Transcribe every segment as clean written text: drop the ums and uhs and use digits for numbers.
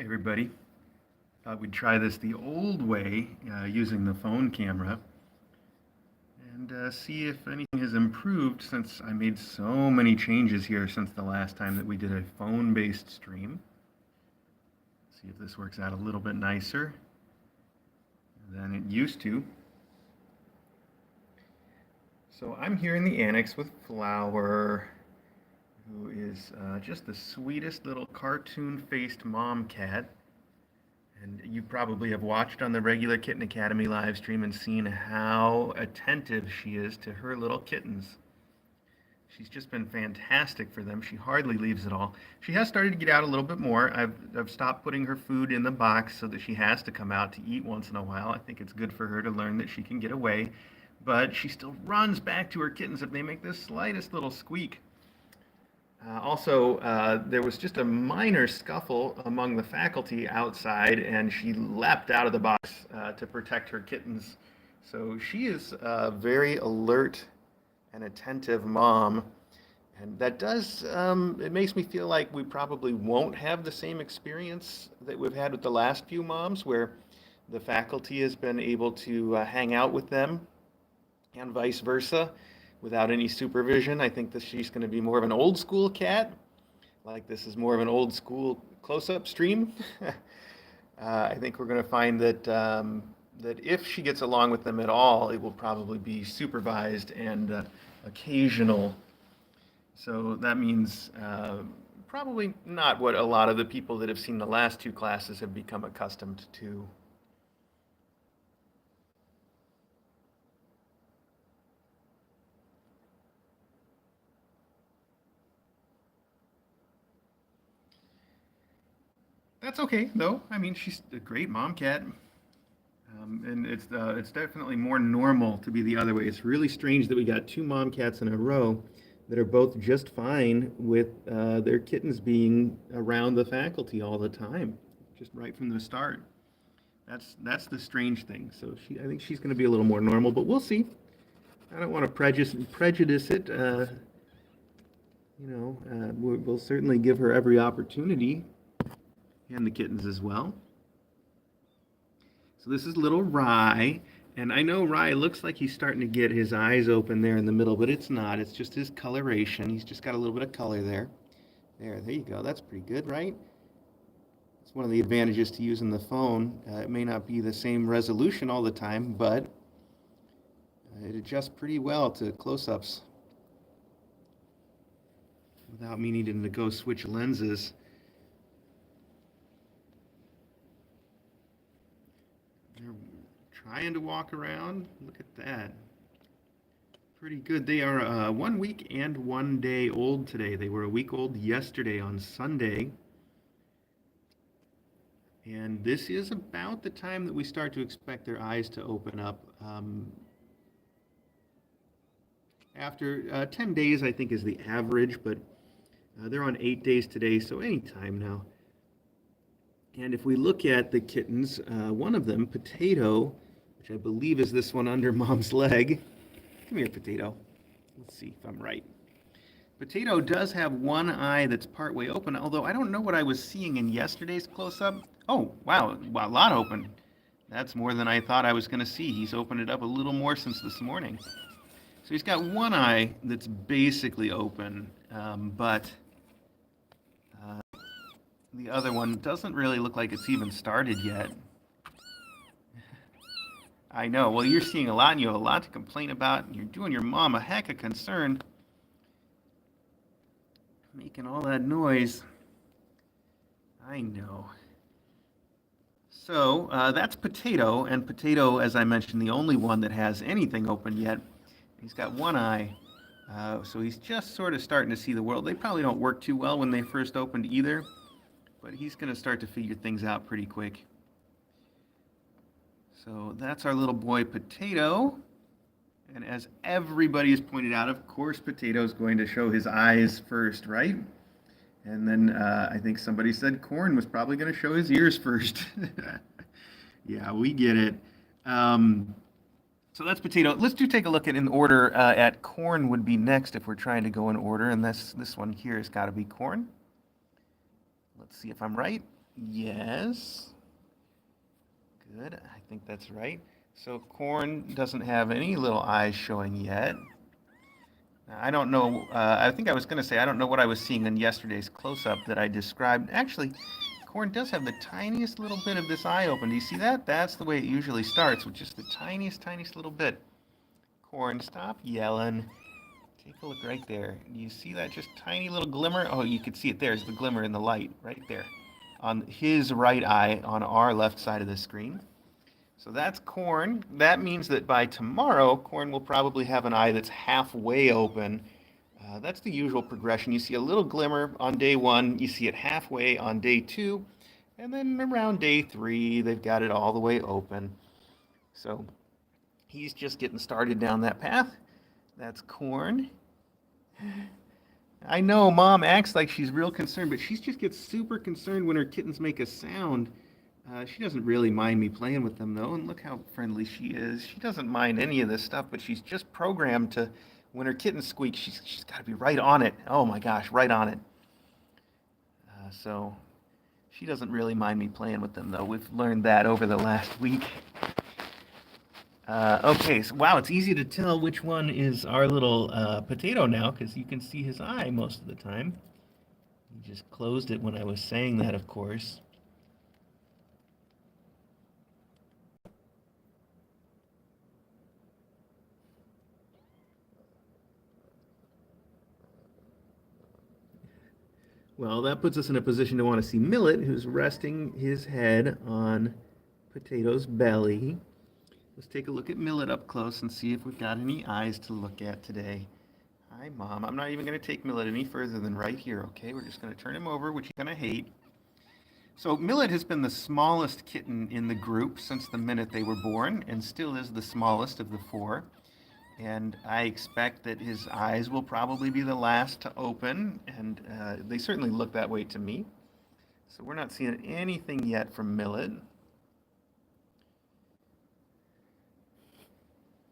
Hey everybody. Thought we'd try this the old way using the phone camera and see if anything has improved since I made so many changes here since the last time that we did a phone-based stream. See if this works out a little bit nicer than it used to. So I'm here in the annex with Flower, who is just the sweetest little cartoon-faced mom cat. And you probably have watched on the regular Kitten Academy live stream and seen how attentive she is to her little kittens. She's just been fantastic for them. She hardly leaves at all. She has started to get out a little bit more. I've stopped putting her food in the box so that she has to come out to eat once in a while. I think it's good for her to learn that she can get away. But she still runs back to her kittens if they make the slightest little squeak. There was just a minor scuffle among the faculty outside, and she leapt out of the box to protect her kittens. So she is a very alert and attentive mom, and that does, it makes me feel like we probably won't have the same experience that we've had with the last few moms, where the faculty has been able to hang out with them and vice versa without any supervision. I think that she's going to be more of an old school cat. Like this is more of an old school close-up stream. I think we're going to find that that if she gets along with them at all, it will probably be supervised and occasional. So that means probably not what a lot of the people that have seen the last two classes have become accustomed to. That's okay, though. I mean, she's a great mom cat. And it's definitely more normal to be the other way. It's really strange that we got two mom cats in a row that are both just fine with their kittens being around the faculty all the time, just right from the start. That's the strange thing. So I think she's going to be a little more normal, but we'll see. I don't want to prejudice it. We'll certainly give her every opportunity, and the kittens as well. So this is little Rye, and I know Rye looks like he's starting to get his eyes open there in the middle, but it's not. It's just his coloration. He's just got a little bit of color there. There you go. That's pretty good, right? It's one of the advantages to using the phone. It may not be the same resolution all the time, but it adjusts pretty well to close-ups without me needing to go switch lenses. They're trying to walk around. Look at that. Pretty good. They are 1 week and 1 day old today. They were a week old yesterday on Sunday. And this is about the time that we start to expect their eyes to open up. After 10 days, I think, is the average, but they're on 8 days today, so any time now. And if we look at the kittens, one of them, Potato, which I believe is this one under Mom's leg. Come here, Potato. Let's see if I'm right. Potato does have one eye that's partway open, although I don't know what I was seeing in yesterday's close-up. Oh, wow, a lot open. That's more than I thought I was going to see. He's opened it up a little more since this morning. So he's got one eye that's basically open, but the other one doesn't really look like it's even started yet. I know. Well, you're seeing a lot and you have a lot to complain about, and you're doing your mom a heck of concern. Making all that noise. I know. So that's Potato, and Potato, as I mentioned, the only one that has anything open yet. He's got one eye, so he's just sort of starting to see the world. They probably don't work too well when they first opened either, but he's going to start to figure things out pretty quick. So that's our little boy Potato. And as everybody has pointed out, of course, Potato is going to show his eyes first, right? And then I think somebody said Corn was probably going to show his ears first. Yeah, we get it. So that's Potato. Let's take a look in order at Corn would be next if we're trying to go in order. And this one here has got to be Corn. Let's see if I'm right. Yes. Good. I think that's right. So corn doesn't have any little eyes showing yet. I don't know. I think I was going to say I don't know what I was seeing in yesterday's close-up that I described. Actually, corn does have the tiniest little bit of this eye open. Do you see that? That's the way it usually starts, with just the tiniest, tiniest little bit. Corn, stop yelling. Take a look right there. Do you see that just tiny little glimmer? Oh, you can see it. There's the glimmer in the light right there on his right eye on our left side of the screen. So that's corn. That means that by tomorrow, corn will probably have an eye that's halfway open. That's the usual progression. You see a little glimmer on day one, you see it halfway on day two, and then around day three, they've got it all the way open. So he's just getting started down that path. That's corn. I know mom acts like she's real concerned, but she just gets super concerned when her kittens make a sound. She doesn't really mind me playing with them though, and look how friendly she is. She doesn't mind any of this stuff, but she's just programmed to, when her kitten squeaks, she's got to be right on it. Oh my gosh, right on it. So she doesn't really mind me playing with them though. We've learned that over the last week. Okay, so wow, it's easy to tell which one is our little potato now because you can see his eye most of the time. He just closed it when I was saying that, of course. Well, that puts us in a position to want to see Millet, who's resting his head on Potato's belly. Let's take a look at Millet up close and see if we've got any eyes to look at today. Hi, Mom. I'm not even going to take Millet any further than right here, okay? We're just going to turn him over, which you're going to hate. So Millet has been the smallest kitten in the group since the minute they were born, and still is the smallest of the four. And I expect that his eyes will probably be the last to open, and they certainly look that way to me. So we're not seeing anything yet from Millet.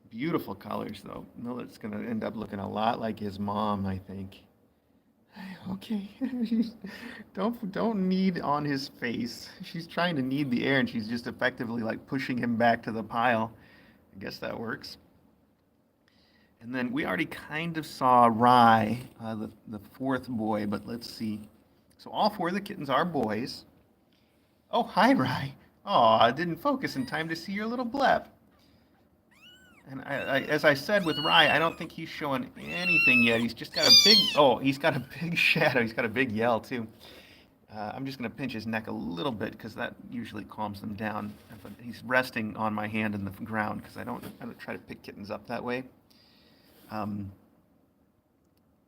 Beautiful colors, though. Millet's going to end up looking a lot like his mom, I think. Okay, don't knead on his face. She's trying to knead the air, and she's just effectively like pushing him back to the pile. I guess that works. And then we already kind of saw Rye, the fourth boy, but let's see. So all four of the kittens are boys. Oh, hi, Rye. Oh, I didn't focus in time to see your little blep. And as I said with Rye, I don't think he's showing anything yet. He's just got a big, oh, he's got a big shadow. He's got a big yell, too. I'm just going to pinch his neck a little bit because that usually calms them down. But he's resting on my hand in the ground because I don't try to pick kittens up that way.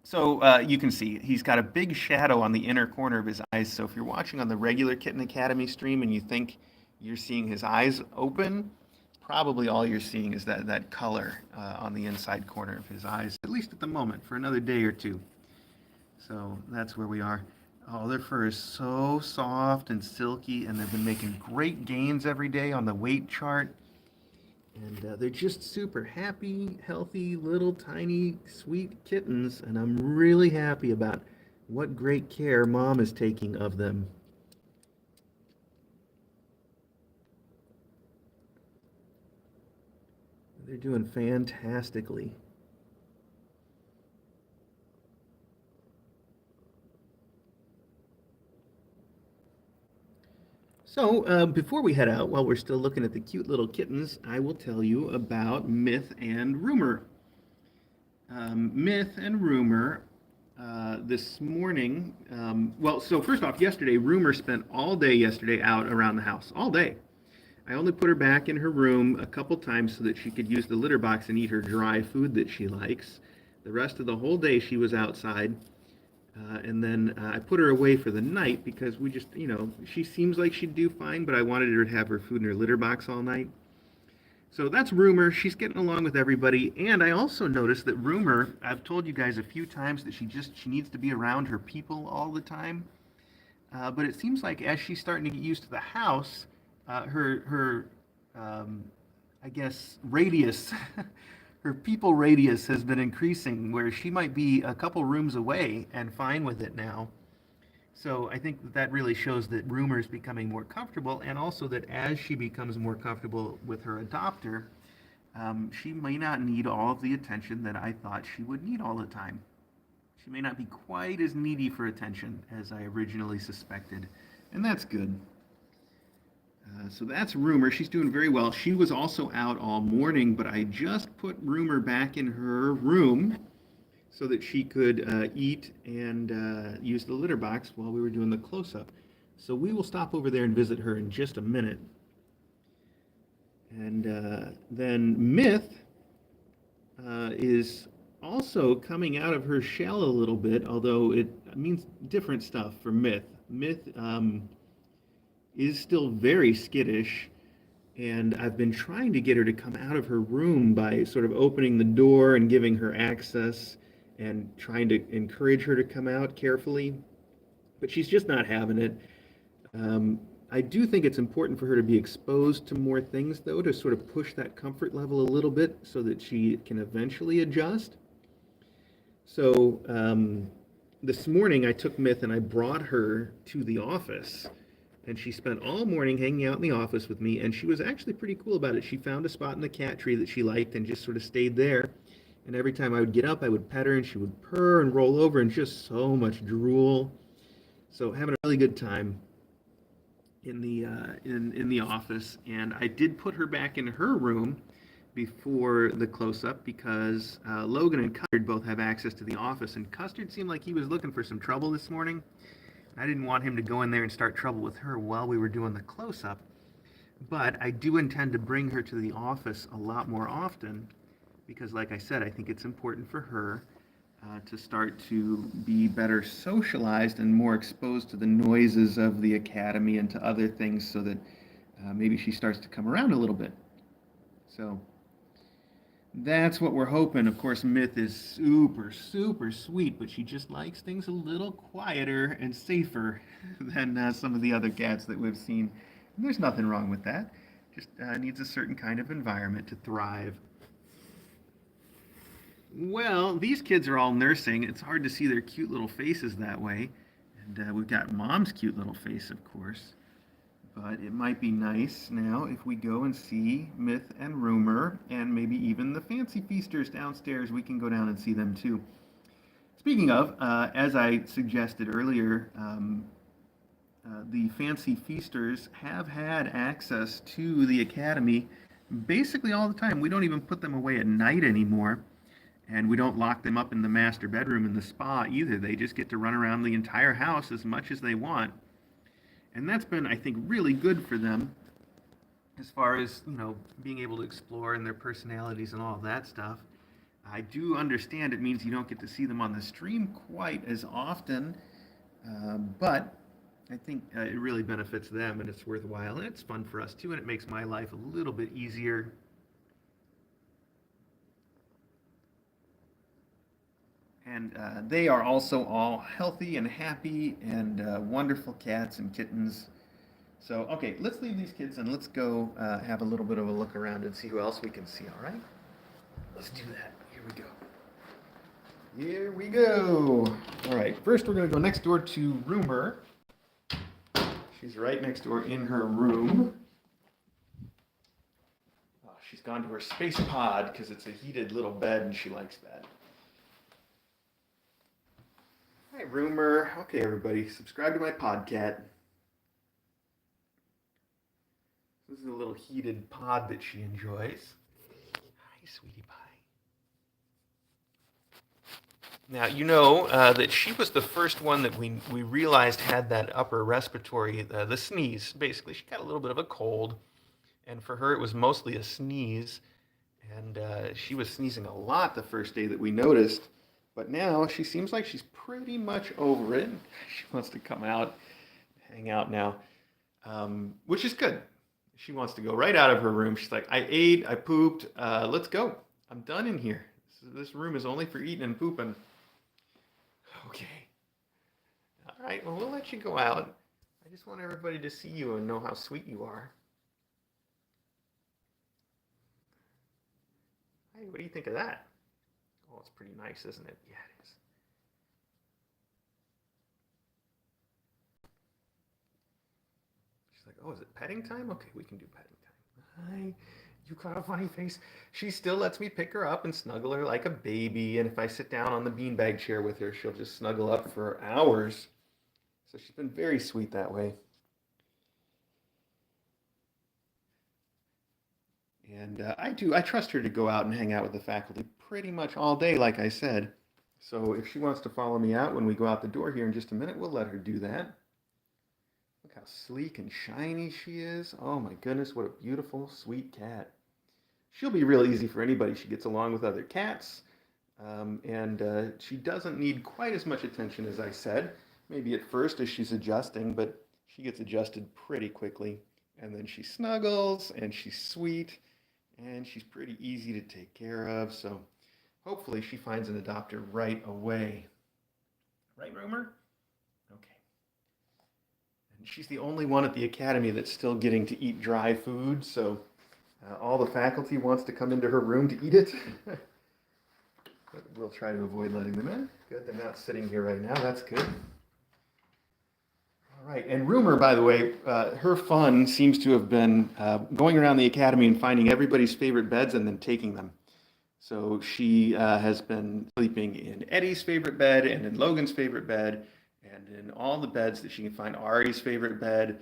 So you can see he's got a big shadow on the inner corner of his eyes. So if you're watching on the regular Kitten Academy stream and you think you're seeing his eyes open, probably all you're seeing is that color on the inside corner of his eyes, at least at the moment, for another day or two. So that's where we are. Oh, their fur is so soft and silky, and they've been making great gains every day on the weight chart. And they're just super happy, healthy, little, tiny, sweet kittens, and I'm really happy about what great care Mom is taking of them. They're doing fantastically. So, before we head out, while we're still looking at the cute little kittens, I will tell you about myth and rumor. Myth and rumor this morning. So first off, yesterday, Rumor spent all day yesterday out around the house, all day. I only put her back in her room a couple times so that she could use the litter box and eat her dry food that she likes. The rest of the whole day she was outside. And then I put her away for the night because we just, she seems like she'd do fine, but I wanted her to have her food in her litter box all night. So that's Rumor. She's getting along with everybody. And I also noticed that Rumor, I've told you guys a few times that she needs to be around her people all the time. But it seems like as she's starting to get used to the house, her I guess, radius, her people radius has been increasing where she might be a couple rooms away and fine with it now. So I think that really shows that Rumor's becoming more comfortable, and also that as she becomes more comfortable with her adopter, she may not need all of the attention that I thought she would need all the time. She may not be quite as needy for attention as I originally suspected, and that's good. So that's Rumor. She's doing very well. She was also out all morning, but I just put Rumor back in her room so that she could eat and use the litter box while we were doing the close-up. So we will stop over there and visit her in just a minute. And then Myth is also coming out of her shell a little bit, although it means different stuff for Myth. Myth is still very skittish, and I've been trying to get her to come out of her room by sort of opening the door and giving her access and trying to encourage her to come out carefully, but she's just not having it. I do think it's important for her to be exposed to more things, though, to sort of push that comfort level a little bit so that she can eventually adjust. So this morning I took Myth and I brought her to the office, and she spent all morning hanging out in the office with me, and she was actually pretty cool about it. She found a spot in the cat tree that she liked and just sort of stayed there. And every time I would get up, I would pet her, and she would purr and roll over and just so much drool. So having a really good time in the office. And I did put her back in her room before the close-up because Logan and Custard both have access to the office, and Custard seemed like he was looking for some trouble this morning. I didn't want him to go in there and start trouble with her while we were doing the close-up, but I do intend to bring her to the office a lot more often because, like I said, I think it's important for her to start to be better socialized and more exposed to the noises of the academy and to other things so that maybe she starts to come around a little bit. So that's what we're hoping. Of course, Myth is super, super sweet, but she just likes things a little quieter and safer than some of the other cats that we've seen. And there's nothing wrong with that. Just needs a certain kind of environment to thrive. Well, these kids are all nursing. It's hard to see their cute little faces that way. And we've got Mom's cute little face, of course. But it might be nice now if we go and see Myth and Rumor, and maybe even the Fancy Feasters downstairs. We can go down and see them too. Speaking of, as I suggested earlier, the Fancy Feasters have had access to the academy basically all the time. We don't even put them away at night anymore. And we don't lock them up in the master bedroom in the spa either. They just get to run around the entire house as much as they want. And that's been, I think, really good for them as far as, being able to explore and their personalities and all of that stuff. I do understand it means you don't get to see them on the stream quite as often, but I think it really benefits them and it's worthwhile. And it's fun for us too, and it makes my life a little bit easier. And they are also all healthy and happy and wonderful cats and kittens. So, okay, let's leave these kids and let's go have a little bit of a look around and see who else we can see, all right? Let's do that. Here we go. Here we go. All right, first we're going to go next door to Rumor. She's right next door in her room. Oh, she's gone to her space pod because it's a heated little bed and she likes that. Hi, Rumor. Okay, everybody, subscribe to my podcat. This is a little heated pod that she enjoys. Hi, sweetie pie. Now, you know that she was the first one that we realized had that upper respiratory, the sneeze, basically. She got a little bit of a cold, and for her it was mostly a sneeze, and she was sneezing a lot the first day that we noticed. But now she seems like she's pretty much over it. She wants to come out, hang out now, which is good. She wants to go right out of her room. She's like, I ate, I pooped, let's go. I'm done in here. This room is only for eating and pooping. Okay. All right, well, we'll let you go out. I just want everybody to see you and know how sweet you are. Hey, what do you think of that? Oh, it's pretty nice, isn't it? Yeah, it is. She's like, oh, is it petting time? Okay, we can do petting time. Hi. You got a funny face. She still lets me pick her up and snuggle her like a baby. And if I sit down on the beanbag chair with her, she'll just snuggle up for hours. So she's been very sweet that way. And I trust her to go out and hang out with the faculty pretty much all day, like I said. So if she wants to follow me out when we go out the door here in just a minute, we'll let her do that. Look how sleek and shiny she is. Oh my goodness, what a beautiful, sweet cat. She'll be real easy for anybody. She gets along with other cats, and she doesn't need quite as much attention as I said. Maybe at first as she's adjusting, but she gets adjusted pretty quickly. And then she snuggles, and she's sweet, and she's pretty easy to take care of. So hopefully she finds an adopter right away. Right, Rumor? Okay. And she's the only one at the academy that's still getting to eat dry food, so all the faculty wants to come into her room to eat it. But we'll try to avoid letting them in. Good, they're not sitting here right now. That's good. All right, and Rumor, by the way, her fun seems to have been going around the academy and finding everybody's favorite beds and then taking them. So she has been sleeping in Eddie's favorite bed and in Logan's favorite bed and in all the beds that she can find. Ari's favorite bed.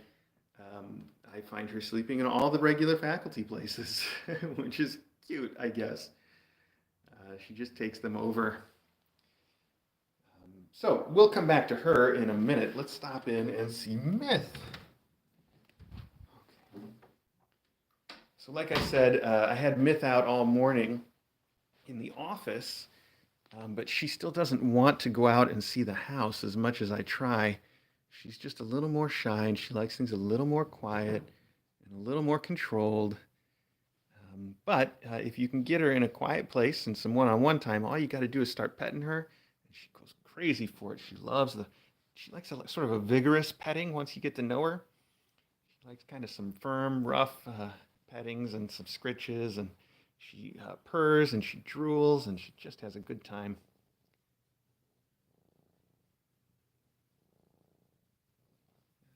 I find her sleeping in all the regular faculty places, which is cute, I guess. She just takes them over. So we'll come back to her in a minute. Let's stop in and see Myth. Okay. So like I said, I had Myth out all morning in the office, but she still doesn't want to go out and see the house as much as I try. She's just a little more shy, and she likes things a little more quiet and a little more controlled. But if you can get her in a quiet place and some one-on-one time, all you got to do is start petting her, and she goes crazy for it. She likes sort of a vigorous petting once you get to know her. She likes kind of some firm, rough pettings and some scritches, and she purrs and she drools, and she just has a good time.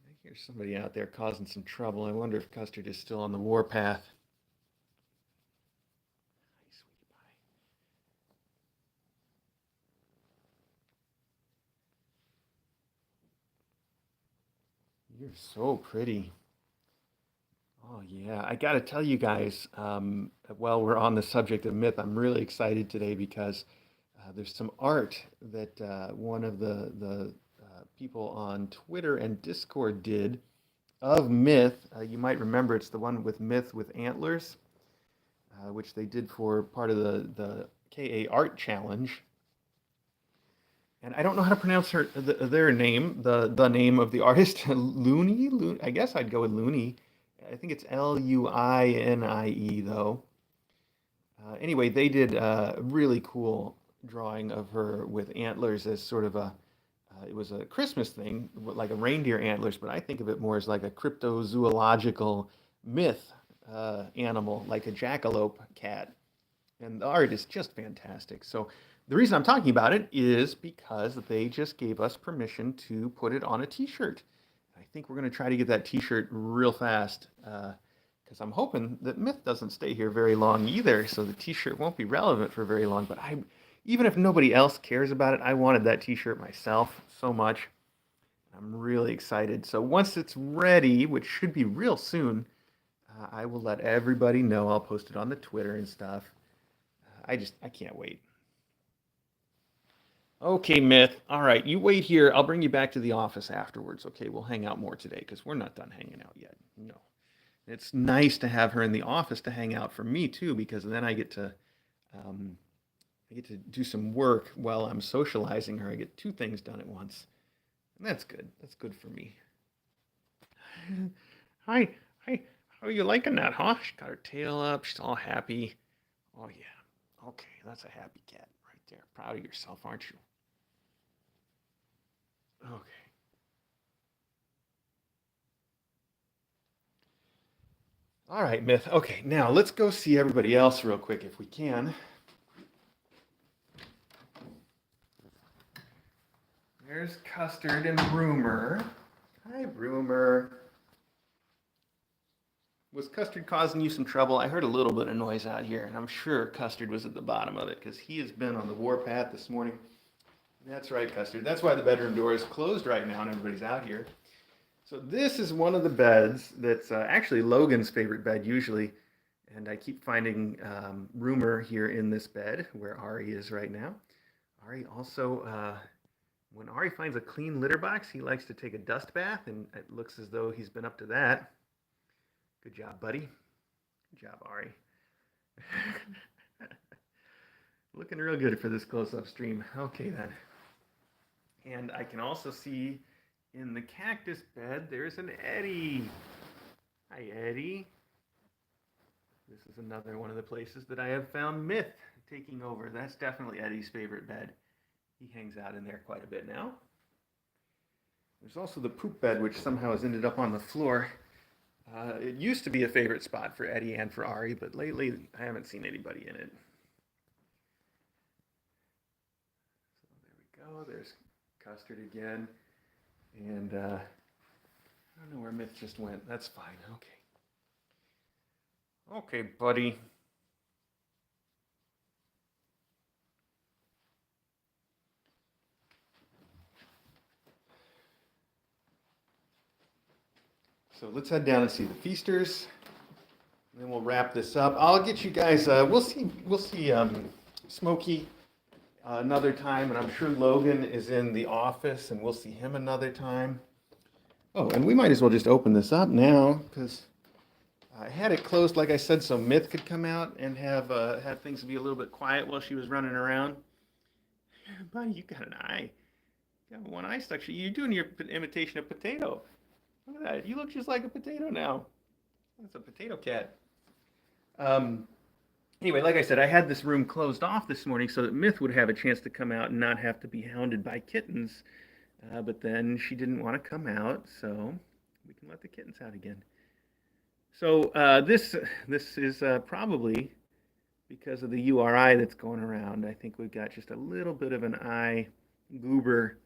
I hear somebody out there causing some trouble. I wonder if Custard is still on the warpath. You're so pretty. Oh, yeah. I got to tell you guys, while we're on the subject of Myth, I'm really excited today because there's some art that one of the people on Twitter and Discord did of Myth. You might remember it's the one with Myth with antlers, which they did for part of the KA Art Challenge. And I don't know how to pronounce their name, the name of the artist, Looney. I guess I'd go with Looney. I think it's Luinie though. Anyway, they did a really cool drawing of her with antlers as sort of it was a Christmas thing, like a reindeer antlers, but I think of it more as like a cryptozoological myth animal, like a jackalope cat. And the art is just fantastic. So the reason I'm talking about it is because they just gave us permission to put it on a t-shirt. I think we're going to try to get that t-shirt real fast because I'm hoping that Myth doesn't stay here very long either, so the t-shirt won't be relevant for very long. But even if nobody else cares about it, I wanted that t-shirt myself so much. I'm really excited. So once it's ready, which should be real soon, I will let everybody know. I'll post it on the Twitter and stuff. I can't wait. Okay, Myth. All right, you wait here. I'll bring you back to the office afterwards. Okay, we'll hang out more today because we're not done hanging out yet. No. It's nice to have her in the office to hang out for me too, because then um, I get to do some work while I'm socializing her. I get two things done at once, and that's good. That's good for me. Hi, hi. How are you liking that, huh? She got her tail up. She's all happy. Oh yeah. Okay, that's a happy cat right there. Proud of yourself, aren't you? Okay. All right, Myth. Okay, now let's go see everybody else real quick if we can. There's Custard and Broomer. Hi, Broomer. Was Custard causing you some trouble? I heard a little bit of noise out here, and I'm sure Custard was at the bottom of it because he has been on the warpath this morning. That's right, Custard. That's why the bedroom door is closed right now and everybody's out here. So this is one of the beds that's actually Logan's favorite bed usually, and I keep finding rumor here in this bed where Ari is right now. Ari also, when Ari finds a clean litter box, he likes to take a dust bath, and it looks as though he's been up to that. Good job, buddy. Good job, Ari. Looking real good for this close-up stream. Okay, then. And I can also see in the cactus bed, there's an Eddie. Hi, Eddie. This is another one of the places that I have found Myth taking over. That's definitely Eddie's favorite bed. He hangs out in there quite a bit now. There's also the poop bed, which somehow has ended up on the floor. It used to be a favorite spot for Eddie and for Ari, but lately I haven't seen anybody in it. So there we go. There's Custard again. And I don't know where Myth just went. That's fine. Okay. Okay, buddy. So let's head down and see the feasters. And then we'll wrap this up. I'll get you guys. We'll see Smokey another time, and I'm sure Logan is in the office, and we'll see him another time. Oh, and we might as well just open this up now because I had it closed, like I said, so Myth could come out and have things be a little bit quiet while she was running around. Buddy, you got an eye. You got one eye stuck. You're doing your imitation of Potato. Look at that. You look just like a potato now. That's a potato cat. Anyway, like I said, I had this room closed off this morning so that Myth would have a chance to come out and not have to be hounded by kittens. But then she didn't want to come out, so we can let the kittens out again. So this is probably because of the URI that's going around. I think we've got just a little bit of an eye goober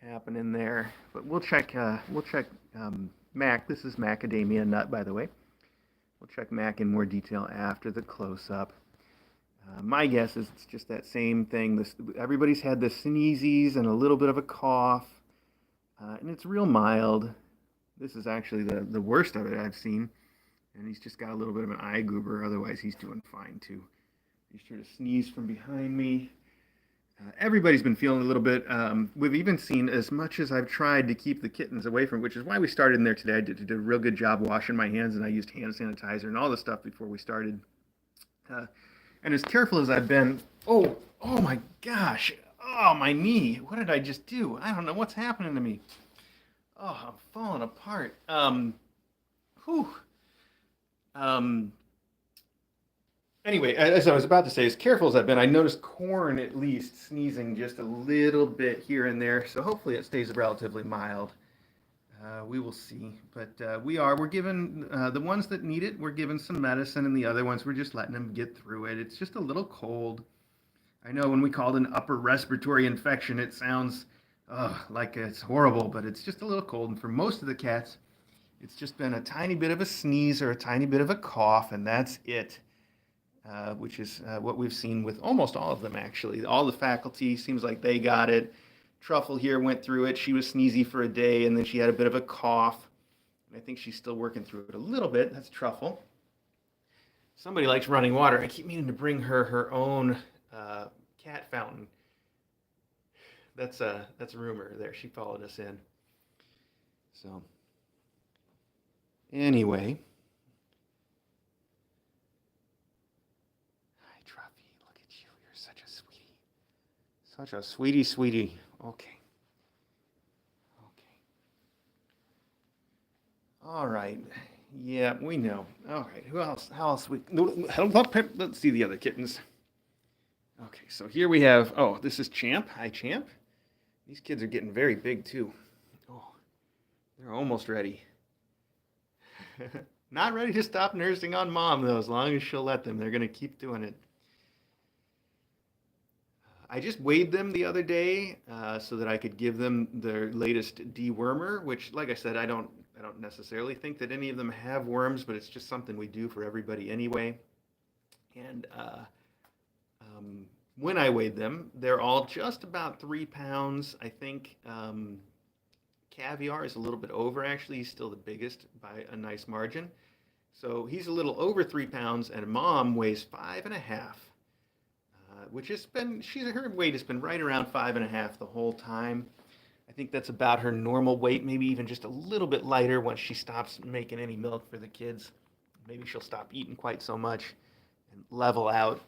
happening there. But we'll check Mac. This is macadamia nut, by the way. We'll check Mac in more detail after the close-up. My guess is it's just that same thing. Everybody's had the sneezies and a little bit of a cough, and it's real mild. This is actually the worst of it I've seen, and he's just got a little bit of an eye goober. Otherwise, he's doing fine, too. Be sure to sneeze from behind me. Everybody's been feeling a little bit. We've even seen, as much as I've tried to keep the kittens away from, which is why we started in there today. I did a real good job washing my hands, and I used hand sanitizer and all the stuff before we started. And as careful as I've been, oh my gosh, oh, my knee. What did I just do? I don't know what's happening to me. Oh, I'm falling apart. Anyway, as I was about to say, as careful as I've been, I noticed Corn at least sneezing just a little bit here and there, so hopefully it stays relatively mild. We will see, but we're giving the ones that need it, we're giving some medicine, and the other ones, we're just letting them get through it. It's just a little cold. I know when we call it an upper respiratory infection, it sounds like it's horrible, but it's just a little cold, and for most of the cats, it's just been a tiny bit of a sneeze or a tiny bit of a cough, and that's it. Which is what we've seen with almost all of them, actually. All the faculty seems like they got it. Truffle here went through it. She was sneezy for a day, and then she had a bit of a cough. And I think she's still working through it a little bit. That's Truffle. Somebody likes running water. I keep meaning to bring her own cat fountain. That's Rumor there. She followed us in. So, anyway. Such a sweetie. Okay. All right. Yeah, we know. All right. Who else? How else? Let's see the other kittens. Okay, so here we have, this is Champ. Hi, Champ. These kids are getting very big, too. Oh, they're almost ready. Not ready to stop nursing on Mom, though, as long as she'll let them. They're going to keep doing it. I just weighed them the other day so that I could give them their latest dewormer, which, like I said, I don't I don't necessarily think that any of them have worms, but it's just something we do for everybody anyway. And um, when I weighed them, they're all just about 3 pounds. I think Caviar is a little bit over, actually. He's still the biggest by a nice margin. So he's a little over 3 pounds, and Mom weighs 5.5, which has been, her weight has been right around 5.5 the whole time. I think that's about her normal weight, maybe even just a little bit lighter once she stops making any milk for the kids. Maybe she'll stop eating quite so much and level out.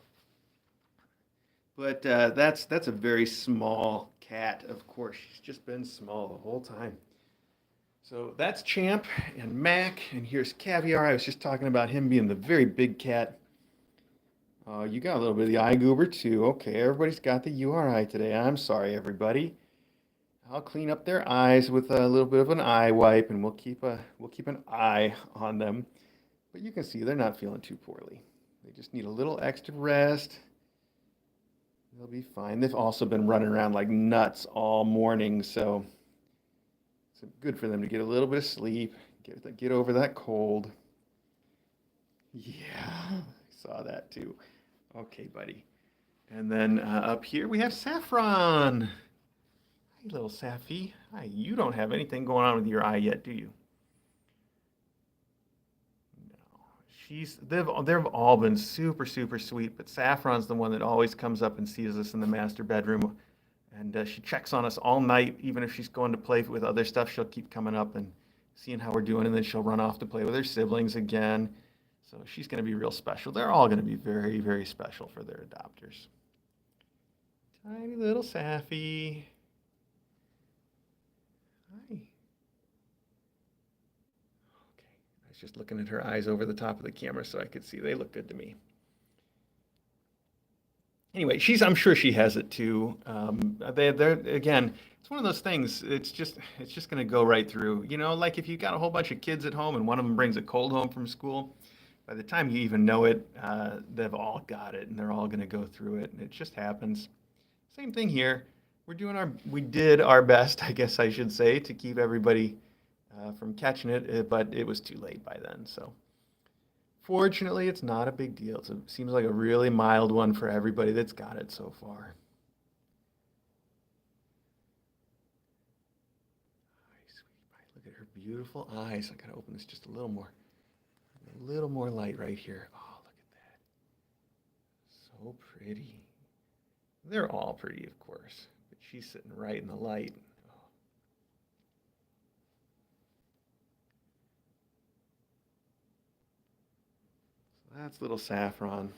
But that's a very small cat, of course. She's just been small the whole time. So that's Champ and Mac, and here's Caviar. I was just talking about him being the very big cat. You got a little bit of the eye goober too. Okay, everybody's got the URI today. I'm sorry, everybody. I'll clean up their eyes with a little bit of an eye wipe, and we'll keep an eye on them. But you can see they're not feeling too poorly. They just need a little extra rest. They'll be fine. They've also been running around like nuts all morning, so it's good for them to get a little bit of sleep, get over that cold. Yeah, I saw that too. Okay, buddy. And then up here we have Saffron. Hi, little Saffy. Hi, you don't have anything going on with your eye yet, do you? No. They've all been super, super sweet, but Saffron's the one that always comes up and sees us in the master bedroom. And she checks on us all night, even if she's going to play with other stuff. She'll keep coming up and seeing how we're doing, and then she'll run off to play with her siblings again. So she's going to be real special. They're all going to be very, very special for their adopters. Tiny little Saffy. Hi. Okay. I was just looking at her eyes over the top of the camera so I could see. They look good to me. Anyway, I'm sure she has it too. They're again, it's one of those things. It's just going to go right through. You know, like if you got a whole bunch of kids at home and one of them brings a cold home from school, by the time you even know it, they've all got it and they're all going to go through it, and it just happens. Same thing here. We did our best, I guess I should say, to keep everybody from catching it, but it was too late by then. So. Fortunately, it's not a big deal. It seems like a really mild one for everybody that's got it so far. Hi, sweetie pie. Look at her beautiful eyes. I gotta open this just a little more. A little more light right here. Oh, look at that. So pretty. They're all pretty, of course, but she's sitting right in the light. That's little Saffron.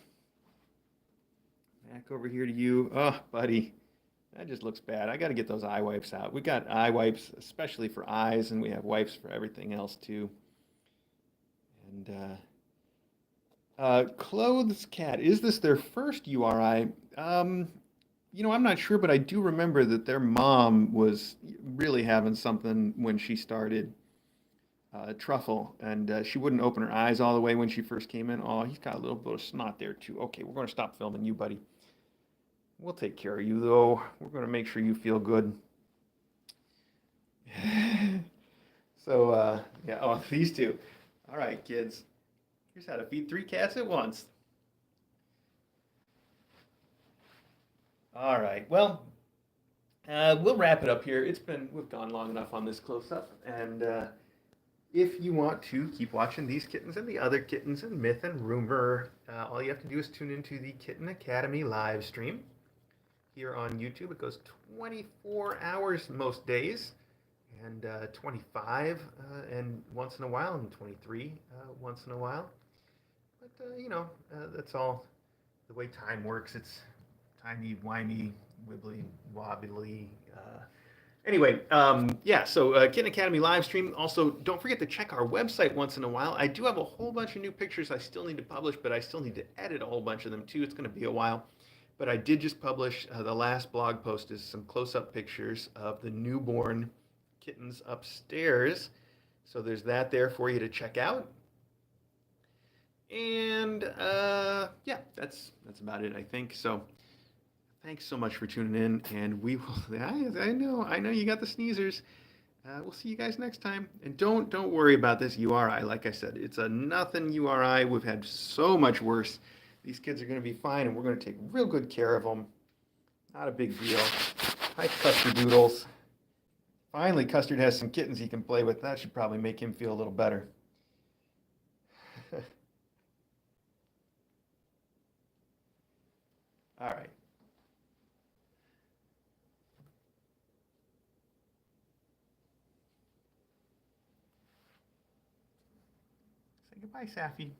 Back over here to you. Oh, buddy. That just looks bad. I got to get those eye wipes out. We got eye wipes, especially for eyes, and we have wipes for everything else too. And Clothes Cat. Is this their first URI? I'm not sure, but I do remember that their mom was really having something when she started. Truffle, and she wouldn't open her eyes all the way when she first came in. Oh, he's got a little bit of snot there too. Okay, we're going to stop filming you, buddy. We'll take care of you, though. We're going to make sure you feel good. So, yeah, oh, these two. All right, kids. Here's how to feed 3 cats at once. All right, well, we'll wrap it up here. We've gone long enough on this close-up, and if you want to keep watching these kittens and the other kittens and Myth and Rumor, all you have to do is tune into the Kitten Academy live stream here on YouTube. It goes 24 hours most days, and 25 and once in a while, and 23 once in a while. But, that's all the way time works. It's timey-wimey, wibbly-wobbly. Anyway, so Kitten Academy live stream. Also, don't forget to check our website once in a while. I do have a whole bunch of new pictures I still need to publish, but I still need to edit a whole bunch of them too. It's going to be a while. But I did just publish, the last blog post is some close-up pictures of the newborn kittens upstairs. So there's that there for you to check out. And, that's about it, I think. So thanks so much for tuning in, and we will. I know you got the sneezers. We'll see you guys next time. And don't worry about this URI. Like I said, it's a nothing URI. We've had so much worse. These kids are going to be fine, and we're going to take real good care of them. Not a big deal. Hi, Custard Doodles. Finally, Custard has some kittens he can play with. That should probably make him feel a little better. All right. Say goodbye, Safi.